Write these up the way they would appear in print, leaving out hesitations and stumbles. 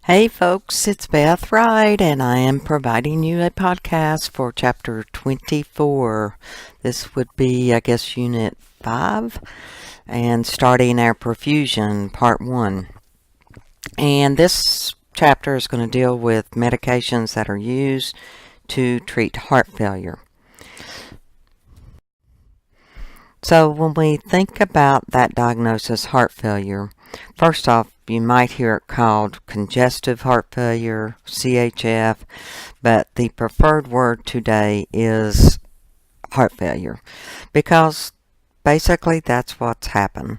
Hey folks, it's Beth Wright, and I am providing you a podcast for chapter 24. This would be, I guess, unit 5, and starting our perfusion, part 1. And this chapter is going to deal with medications that are used to treat heart failure. So when we think about that diagnosis, heart failure, first off, you might hear it called congestive heart failure, CHF, but the preferred word today is heart failure because basically that's what's happened.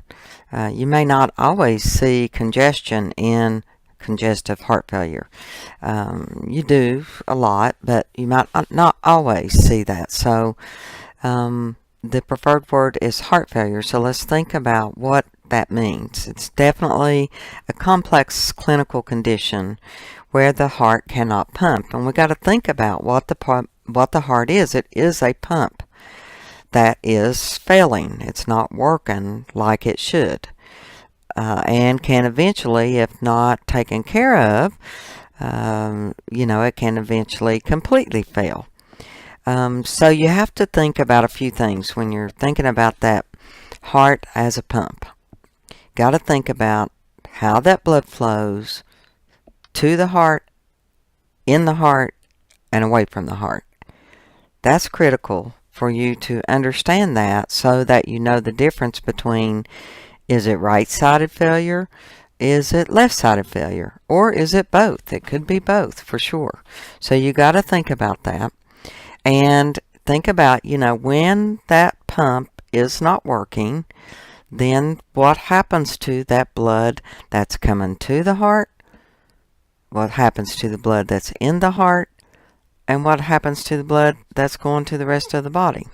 You may not always see congestion in congestive heart failure. You do a lot, but you might not always see that. So the preferred word is heart failure. So let's think about what that means. It's definitely a complex clinical condition where the heart cannot pump, and we got to think about what the heart is. It is a pump that is failing. It's not working like it should, and can eventually, if not taken care of, it can eventually completely fail. So you have to think about a few things when you're thinking about that heart as a pump. Got to think about how that blood flows to the heart, in the heart, and away from the heart. That's critical for you to understand that so that you know the difference between, is it right-sided failure, is it left-sided failure, or is it both? It could be both for sure. So you got to think about that. And think about, when that pump is not working, then what happens to that blood that's coming to the heart, what happens to the blood that's in the heart, and what happens to the blood that's going to the rest of the body.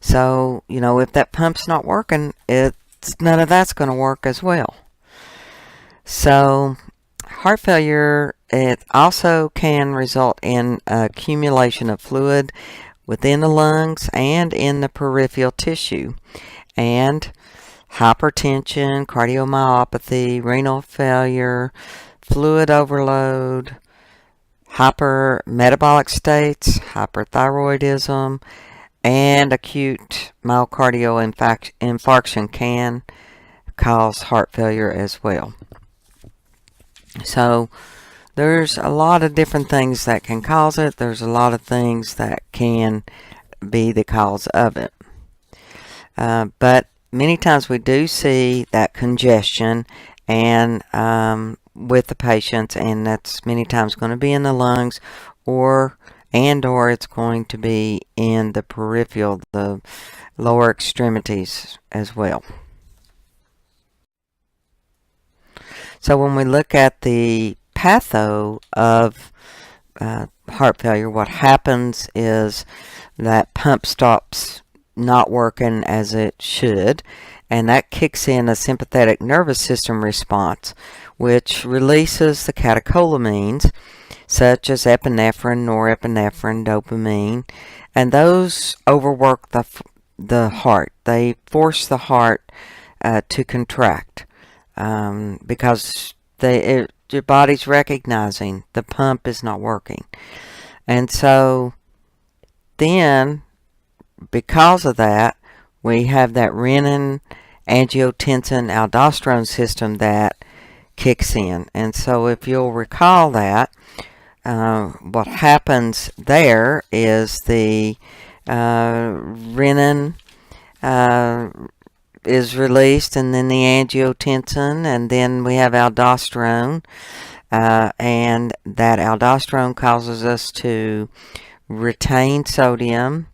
So, if that pump's not working, none of that's going to work as well. So, heart failure, it also can result in accumulation of fluid within the lungs and in the peripheral tissue, and hypertension, cardiomyopathy, renal failure, fluid overload, hypermetabolic states, hyperthyroidism, and acute myocardial infarction can cause heart failure as well. So there's a lot of different things that can cause it. There's a lot of things that can be the cause of it. But many times we do see that congestion and with the patients, and that's many times going to be in the lungs or it's going to be in the peripheral, the lower extremities as well. So when we look at the patho of heart failure, what happens is that pump stops not working as it should, and that kicks in a sympathetic nervous system response, which releases the catecholamines such as epinephrine, norepinephrine, dopamine, and those overwork the heart. They force the heart to contract because your body's recognizing the pump is not working. And so then, because of that, we have that renin, angiotensin, aldosterone system that kicks in. And so if you'll recall that, what happens there is the renin is released, and then the angiotensin, and then we have aldosterone, and that aldosterone causes us to retain sodium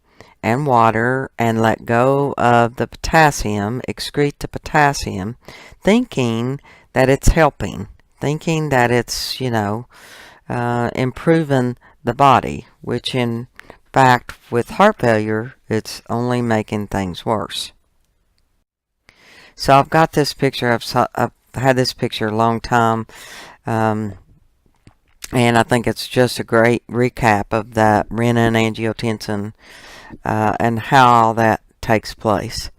and water and let go of the potassium, excrete the potassium, thinking that it's helping, thinking that it's, improving the body, which in fact with heart failure, it's only making things worse. So I've got this picture, I've had this picture a long time, and I think it's just a great recap of that renin, angiotensin, and how all that takes place.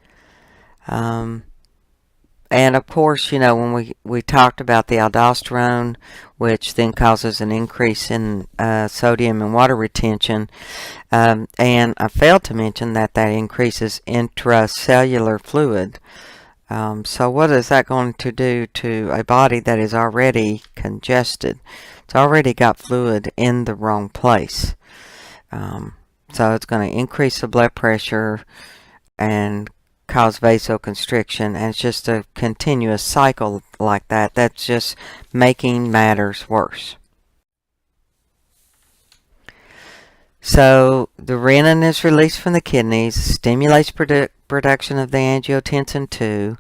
And of course, when we talked about the aldosterone, which then causes an increase in sodium and water retention, and I failed to mention that increases intracellular fluid. So what is that going to do to a body that is already congested? It's already got fluid in the wrong place. So it's going to increase the blood pressure and cause vasoconstriction, and it's just a continuous cycle like that. That's just making matters worse. So the renin is released from the kidneys, stimulates production of the angiotensin II.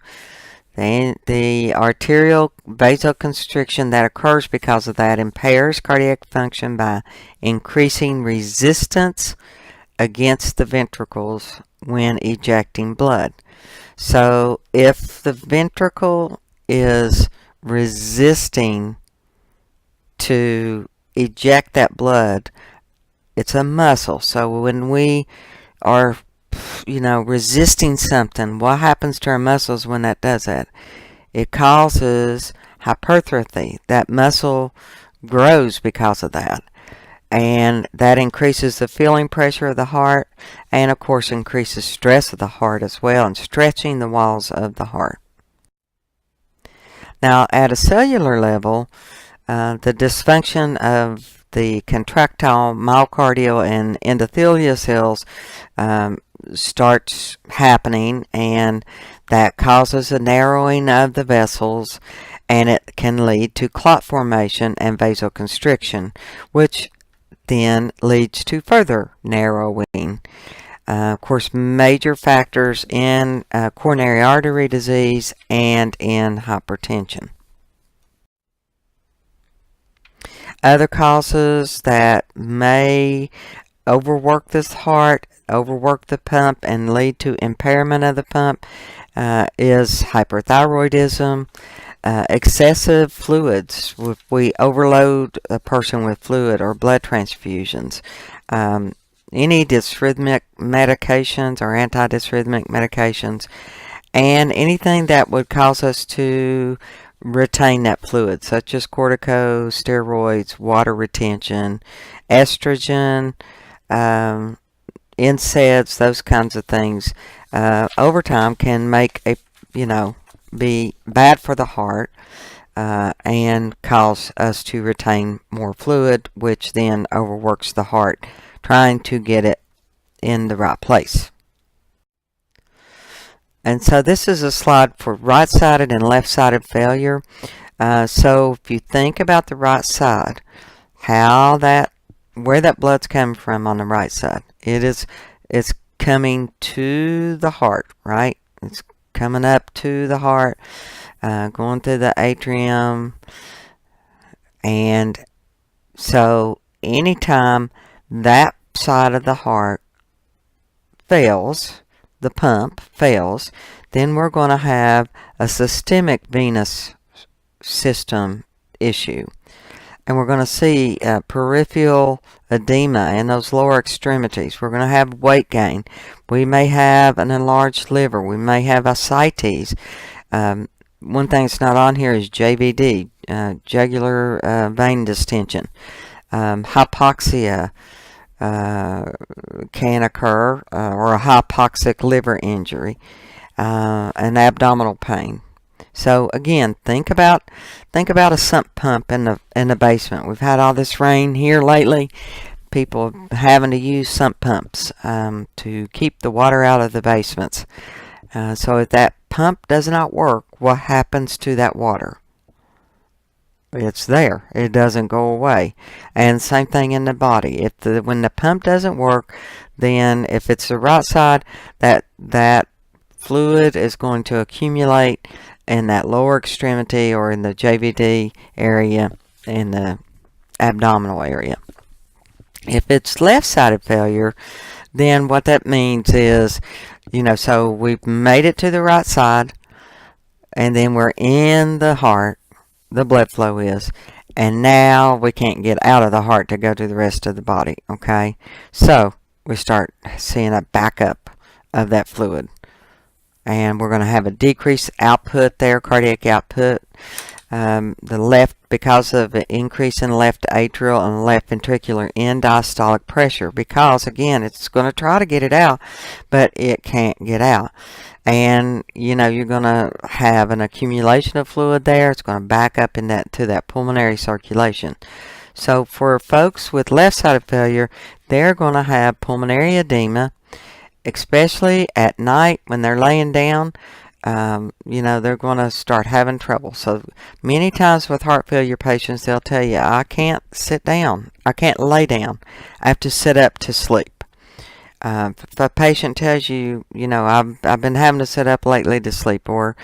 The arterial vasoconstriction that occurs because of that impairs cardiac function by increasing resistance against the ventricles when ejecting blood. So if the ventricle is resisting to eject that blood, it's a muscle. So when we are, resisting something, what happens to our muscles when that does that? It causes hypertrophy. That muscle grows because of that. And that increases the filling pressure of the heart, and of course increases stress of the heart as well, and stretching the walls of the heart. Now at a cellular level, the dysfunction of the contractile myocardial and endothelial cells starts happening, and that causes a narrowing of the vessels, and it can lead to clot formation and vasoconstriction, which then leads to further narrowing. Of course, major factors in coronary artery disease and in hypertension. Other causes that may overwork this heart, overwork the pump, and lead to impairment of the pump is hyperthyroidism, excessive fluids. If we overload a person with fluid or blood transfusions, any dysrhythmic medications or antidysrhythmic medications, and anything that would cause us to retain that fluid, such as corticosteroids, water retention, estrogen, NSAIDs, those kinds of things, over time can make be bad for the heart and cause us to retain more fluid, which then overworks the heart, trying to get it in the right place. And so this is a slide for right-sided and left-sided failure. So if you think about the right side, where that blood's coming from on the right side, it's coming to the heart, right? It's coming up to the heart, going through the atrium, and so anytime that side of the heart fails, the pump fails, then we're going to have a systemic venous system issue. And we're going to see peripheral edema in those lower extremities. We're going to have weight gain. We may have an enlarged liver. We may have ascites. One thing that's not on here is JVD, jugular vein distension. Hypoxia can occur, or a hypoxic liver injury, and abdominal pain. So again, think about a sump pump in the basement. We've had all this rain here lately. People having to use sump pumps to keep the water out of the basements. So if that pump does not work, what happens to that water? It's there. It doesn't go away. And same thing in the body. When the pump doesn't work, then if it's the right side, that fluid is going to accumulate in that lower extremity or in the JVD area, in the abdominal area. If it's left-sided failure, then what that means is, so we've made it to the right side, and then we're in the heart, the blood flow is, and now we can't get out of the heart to go to the rest of the body, okay? So we start seeing a backup of that fluid. and we're going to have a decreased output there, cardiac output. The left, because of an increase in left atrial and left ventricular end diastolic pressure, because again, it's going to try to get it out, but it can't get out. And you're going to have an accumulation of fluid there. It's going to back up in to that pulmonary circulation. So for folks with left-sided failure, they're going to have pulmonary edema, especially at night when they're laying down. They're going to start having trouble. So many times with heart failure patients, they'll tell you, I can't sit down. I can't lay down. I have to sit up to sleep. If a patient tells you, I've been having to sit up lately to sleep, or,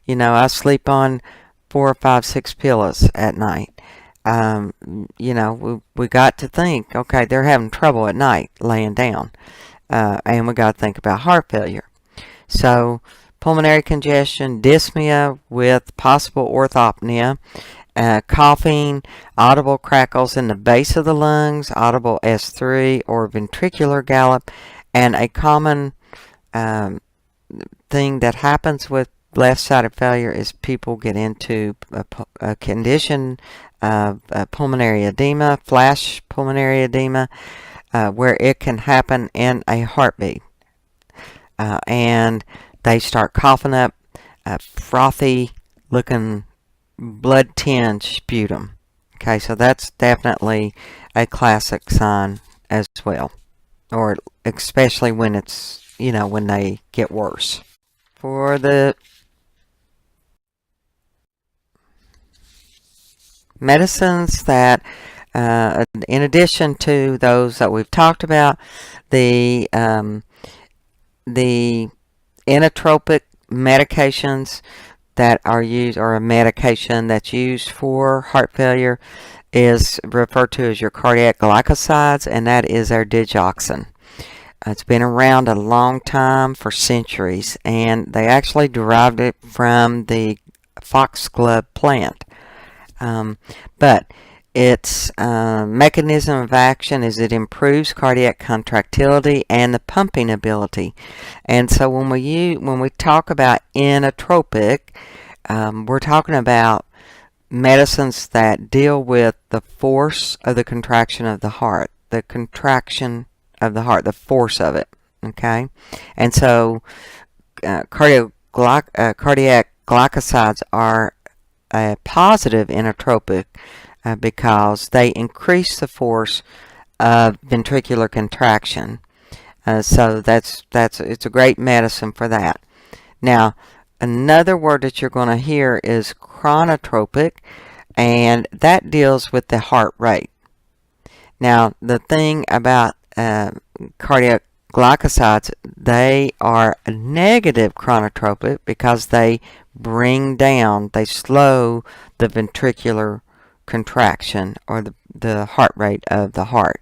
I sleep on 4 or 5, 6 pillows at night. We got to think, okay, they're having trouble at night laying down. And we got to think about heart failure. So pulmonary congestion, dyspnea with possible orthopnea, coughing, audible crackles in the base of the lungs, audible S3 or ventricular gallop, and a common thing that happens with left-sided failure is people get into a condition of pulmonary edema, flash pulmonary edema, where it can happen in a heartbeat. And they start coughing up frothy looking blood tinged sputum. Okay, so that's definitely a classic sign as well, or especially when it's, when they get worse. For the medicines that, in addition to those that we've talked about, the inotropic medications that are used, or a medication that's used for heart failure, is referred to as your cardiac glycosides, and that is our digoxin. It's been around a long time, for centuries, and they actually derived it from the foxglove plant. But its mechanism of action is it improves cardiac contractility and the pumping ability. And so when we talk about inotropic, we're talking about medicines that deal with the force of the contraction of the heart, the force of it. Okay, and so cardiac glycosides are a positive inotropic because they increase the force of ventricular contraction. So it's a great medicine for that. Now, another word that you're going to hear is chronotropic, and that deals with the heart rate. Now, the thing about cardiac glycosides, they are a negative chronotropic because they slow the ventricular contraction, or the heart rate of the heart.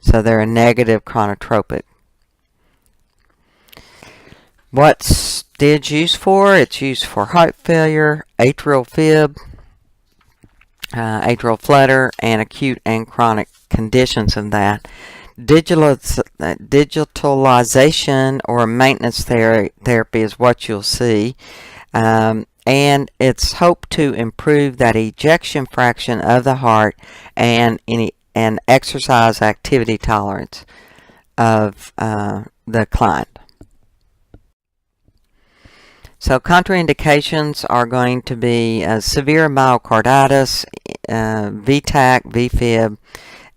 So they're a negative chronotropic. What's DID used for? It's used for heart failure, atrial fib, atrial flutter, and acute and chronic conditions of that. Digitalization or maintenance therapy is what you'll see. And it's hoped to improve that ejection fraction of the heart and exercise activity tolerance of the client. So contraindications are going to be severe myocarditis, VTAC, VFib,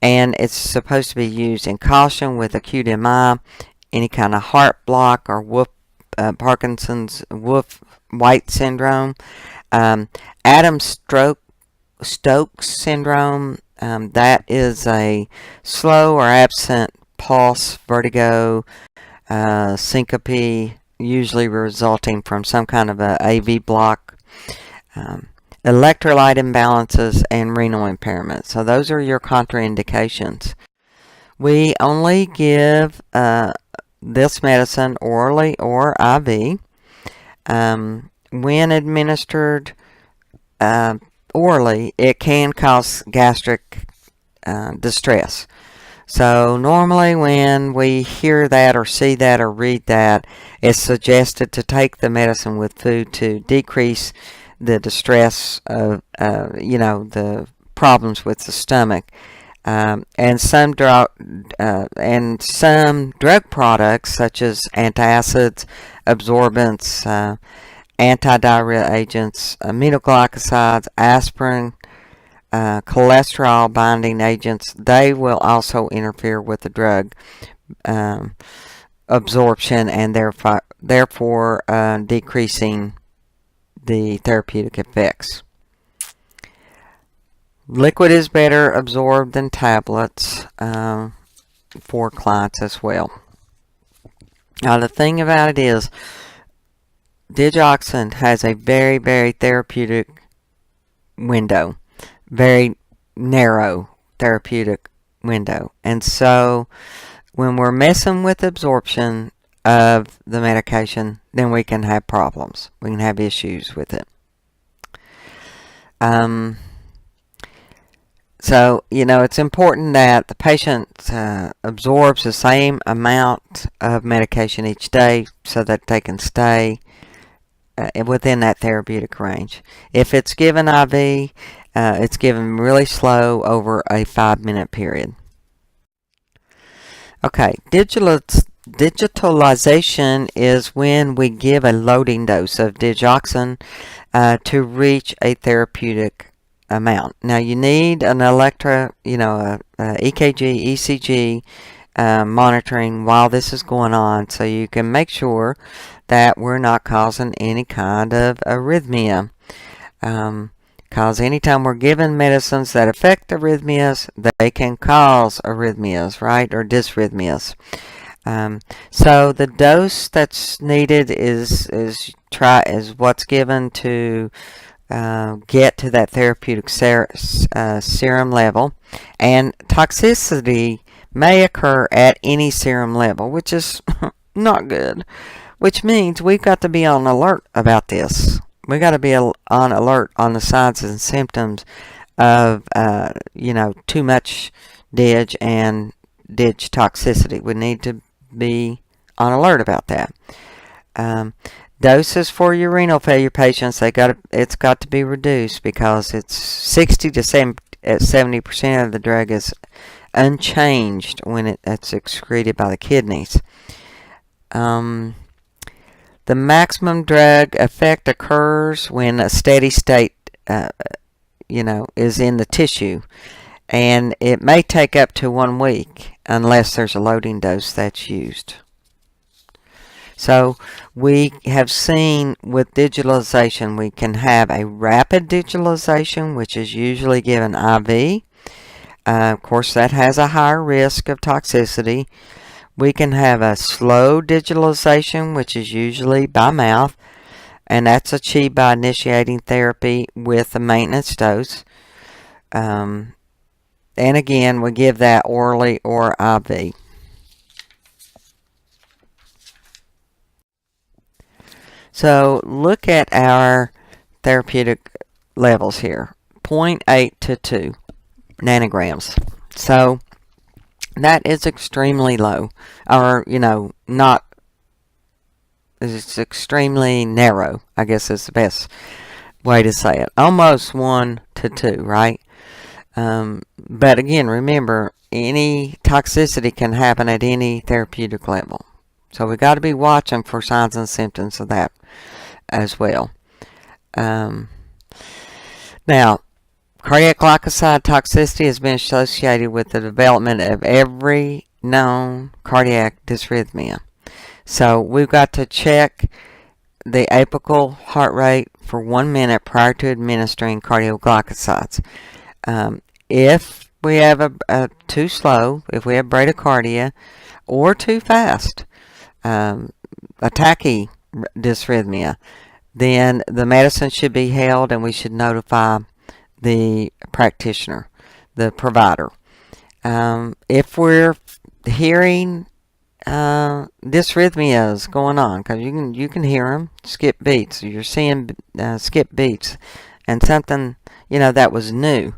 and it's supposed to be used in caution with acute MI, any kind of heart block, or Parkinson's, Wolff-White syndrome, Adams-Stokes syndrome. That is a slow or absent pulse, vertigo, syncope, usually resulting from some kind of a AV block, electrolyte imbalances, and renal impairment. So those are your contraindications. We only give this medicine orally or IV. When administered orally, it can cause gastric distress. So normally when we hear that or see that or read that, it's suggested to take the medicine with food to decrease the distress of, the problems with the stomach. And some drug products such as antacids, absorbents, anti-diarrhea agents, aminoglycosides, aspirin, cholesterol binding agents, they will also interfere with the drug absorption and therefore decreasing the therapeutic effects. Liquid is better absorbed than tablets for clients as well. Now the thing about it is, digoxin has a very, very therapeutic window, very narrow therapeutic window. And so when we're messing with absorption of the medication, then we can have problems. We can have issues with it. So, it's important that the patient absorbs the same amount of medication each day so that they can stay within that therapeutic range. If it's given IV, it's given really slow over a 5-minute period. Okay, digitalization is when we give a loading dose of digoxin to reach a therapeutic amount. Now you need an EKG, ECG monitoring while this is going on, so you can make sure that we're not causing any kind of arrhythmia. Because anytime we're given medicines that affect arrhythmias, they can cause arrhythmias, right, or dysrhythmias. So the dose that's needed is what's given to get to that therapeutic serum level, and toxicity may occur at any serum level, which is not good, which means we've got to be on alert about this. We've got to be on alert on the signs and symptoms of too much dig and dig toxicity. We need to be on alert about that. Doses for renal failure patients, it's got to be reduced because it's 60 to 70% of the drug is unchanged when it's excreted by the kidneys. The maximum drug effect occurs when a steady state, is in the tissue, and it may take up to 1 week unless there's a loading dose that's used. So we have seen with digitalization, we can have a rapid digitalization, which is usually given IV. Of course, that has a higher risk of toxicity. We can have a slow digitalization, which is usually by mouth, and that's achieved by initiating therapy with a maintenance dose. And again, we give that orally or IV. So look at our therapeutic levels here, 0.8 to 2 nanograms. So that is extremely low, or, not, it's extremely narrow, I guess is the best way to say it. Almost 1 to 2, right? But again, remember, any toxicity can happen at any therapeutic level. So we've got to be watching for signs and symptoms of that as well. Now, cardiac glycoside toxicity has been associated with the development of every known cardiac dysrhythmia. So we've got to check the apical heart rate for 1 minute prior to administering cardioglycosides. If we have a too slow, if we have bradycardia, or too fast, a tachydysrhythmia, then the medicine should be held and we should notify the practitioner, the provider. If we're hearing dysrhythmias going on, because you can hear them, skip beats, you're seeing skip beats, and something that was new,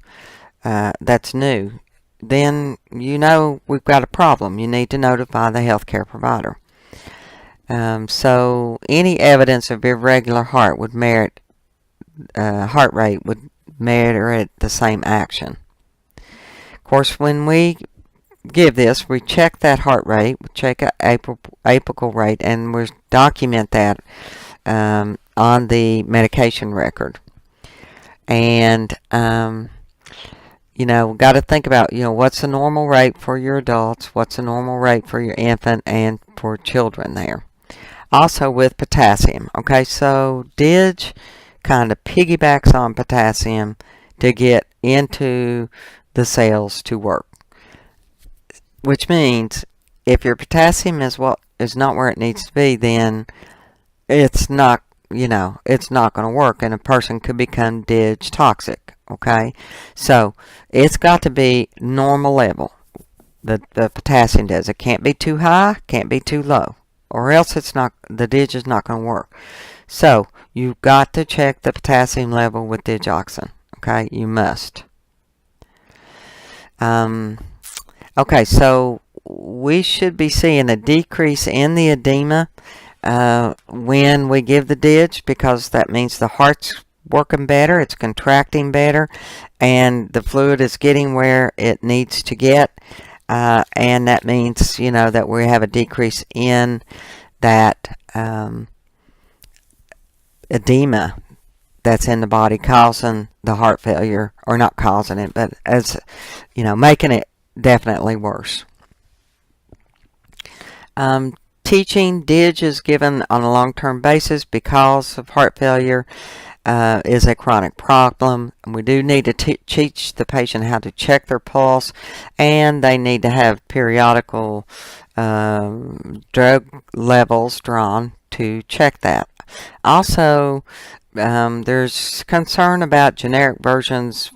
that's new, then you know we've got a problem. You need to notify the healthcare provider. So any evidence of irregular heart rate would merit the same action. Of course, when we give this, we check that heart rate, we check a apical rate, and we document that on the medication record. And you know, we've got to think about, you know, what's the normal rate for your adults, what's the normal rate for your infant, and for children there. Also with potassium. Okay, so DIG kind of piggybacks on potassium to get into the cells to work. Which means if your potassium is not where it needs to be, then it's not, you know, it's not going to work, and a person could become DIG toxic. Okay, so it's got to be normal level. The potassium does. It can't be too high, can't be too low, or else it's not. The DIG is not going to work. So you've got to check the potassium level with digoxin. Okay, you must. Okay, so we should be seeing a decrease in the edema when we give the DIG, because that means the heart's working better, it's contracting better, and the fluid is getting where it needs to get, and that means, you know, that we have a decrease in that edema that's in the body causing the heart failure, or not causing it, but as you know, making it definitely worse. Teaching DIG is given on a long-term basis because of heart failure is a chronic problem. We do need to teach the patient how to check their pulse, and they need to have periodical drug levels drawn to check that. Also, there's concern about generic versions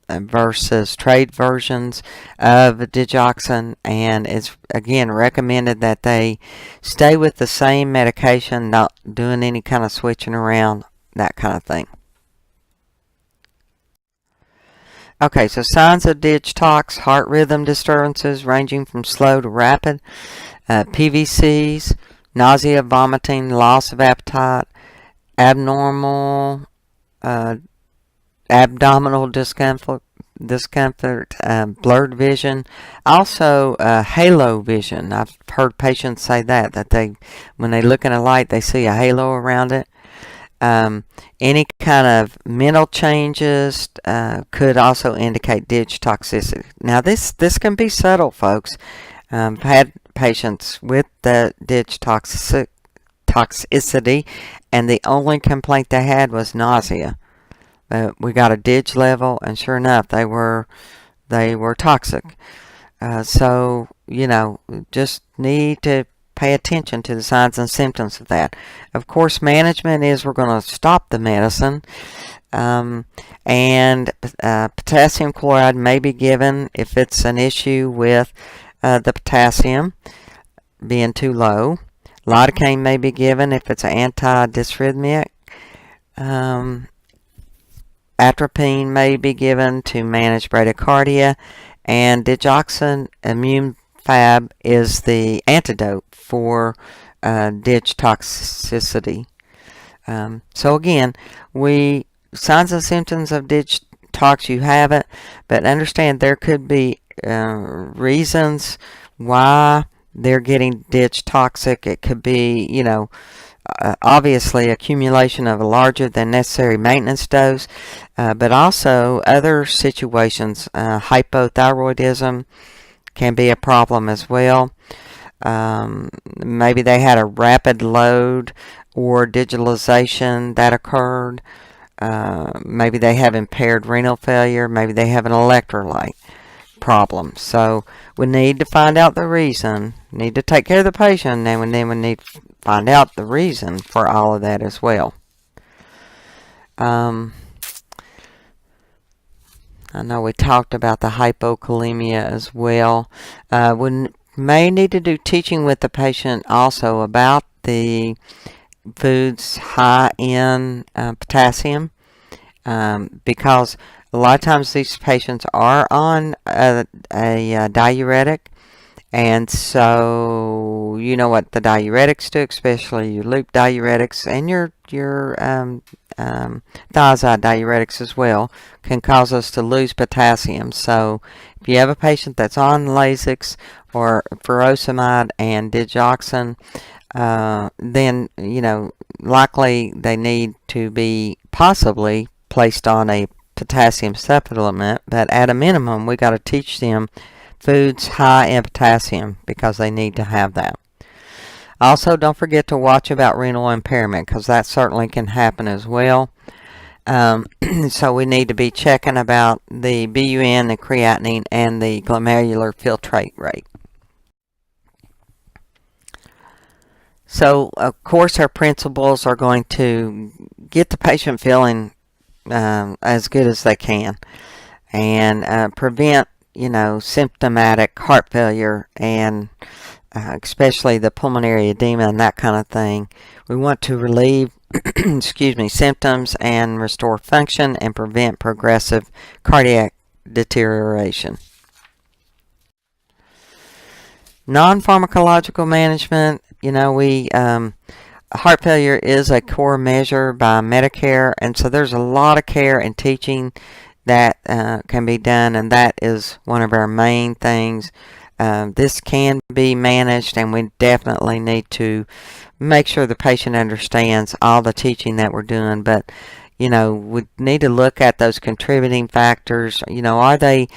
versus trade versions of digoxin, and it's again recommended that they stay with the same medication, not doing any kind of switching around, that kind of thing. Okay, so signs of DIG tox: heart rhythm disturbances ranging from slow to rapid, PVCs, nausea, vomiting, loss of appetite, abnormal abdominal discomfort, blurred vision, also halo vision. I've heard patients say that they, when they look in a light, they see a halo around it. Any kind of mental changes could also indicate DIG toxicity. Now this can be subtle, folks. I've had patients with the DIG toxicity, and the only complaint they had was nausea. We got a DIG level, and sure enough, they were toxic. So, you know, just need to pay attention to the signs and symptoms of that. Of course, management is we're going to stop the medicine, and potassium chloride may be given if it's an issue with the potassium being too low. Lidocaine may be given if it's an anti-dysrhythmic. Atropine may be given to manage bradycardia, and digoxin immune fab is the antidote for DIG toxicity. So again, signs and symptoms of DIG tox, you have it, but understand there could be reasons why they're getting DIG toxic. It could be, you know, obviously accumulation of a larger than necessary maintenance dose, but also other situations. Hypothyroidism can be a problem as well. Maybe they had a rapid load or digitalization that occurred. Maybe they have impaired renal failure. Maybe they have an electrolyte problem. So we need to find out the reason, need to take care of the patient, and then we need to find out the reason for all of that as well. I know we talked about the hypokalemia as well. We may need to do teaching with the patient also about the foods high in potassium, because A lot of times these patients are on a diuretic, and so you know what the diuretics do, especially your loop diuretics and your thiazide diuretics as well, can cause us to lose potassium. So if you have a patient that's on Lasix or furosemide and digoxin, then likely they need to be possibly placed on a potassium supplement, but at a minimum we got to teach them foods high in potassium because they need to have that. Also, don't forget to watch about renal impairment because that certainly can happen as well. So we need to be checking about the BUN, the creatinine, and the glomerular filtrate rate. So, of course, our principles are going to get the patient feeling as good as they can and prevent, symptomatic heart failure and especially the pulmonary edema and that kind of thing. We want to relieve symptoms and restore function and prevent progressive cardiac deterioration. Non-pharmacological management, heart failure is a core measure by Medicare, and so there's a lot of care and teaching that can be done, and that is one of our main things. This can be managed, and we definitely need to make sure the patient understands all the teaching that we're doing, but we need to look at those contributing factors. Are they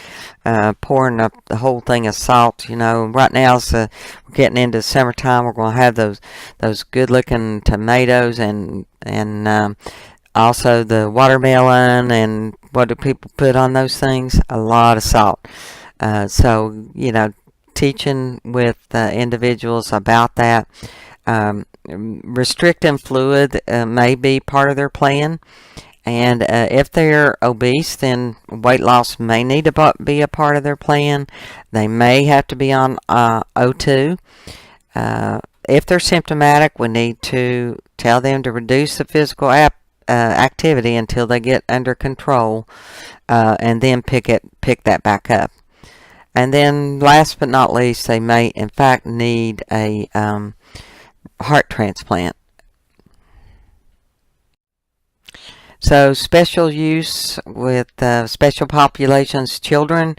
pouring up the whole thing of salt? Right now we're getting into summertime. We're going to have those good-looking tomatoes and also the watermelon. And what do people put on those things? A lot of salt. So teaching with individuals about that. Restricting fluid may be part of their plan, and if they're obese, then weight loss may need to be a part of their plan. They may have to be on O2. If they're symptomatic, we need to tell them to reduce the physical activity until they get under control, and then pick that back up. And then last but not least, they may in fact need a heart transplant. So special use with special populations, children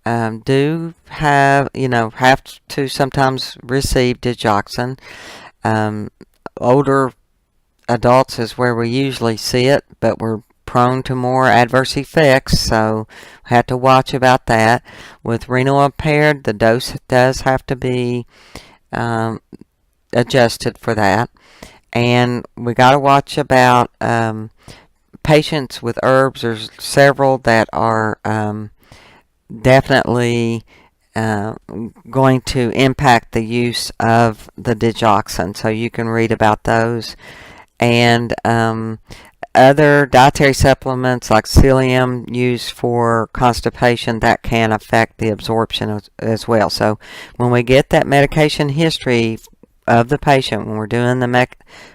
do have to sometimes receive digoxin. Older adults is where we usually see it, but we're prone to more adverse effects, so we have to watch about that. With renal impaired, the dose does have to be adjusted for that, and we got to watch about patients with herbs. There's several that are definitely going to impact the use of the digoxin, so you can read about those. And other dietary supplements like psyllium used for constipation, that can affect the absorption as well. So when we get that medication history of the patient, when we're doing the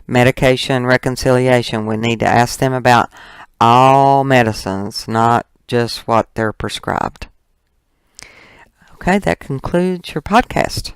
medication reconciliation, we need to ask them about all medicines, not just what they're prescribed. Okay, that concludes your podcast.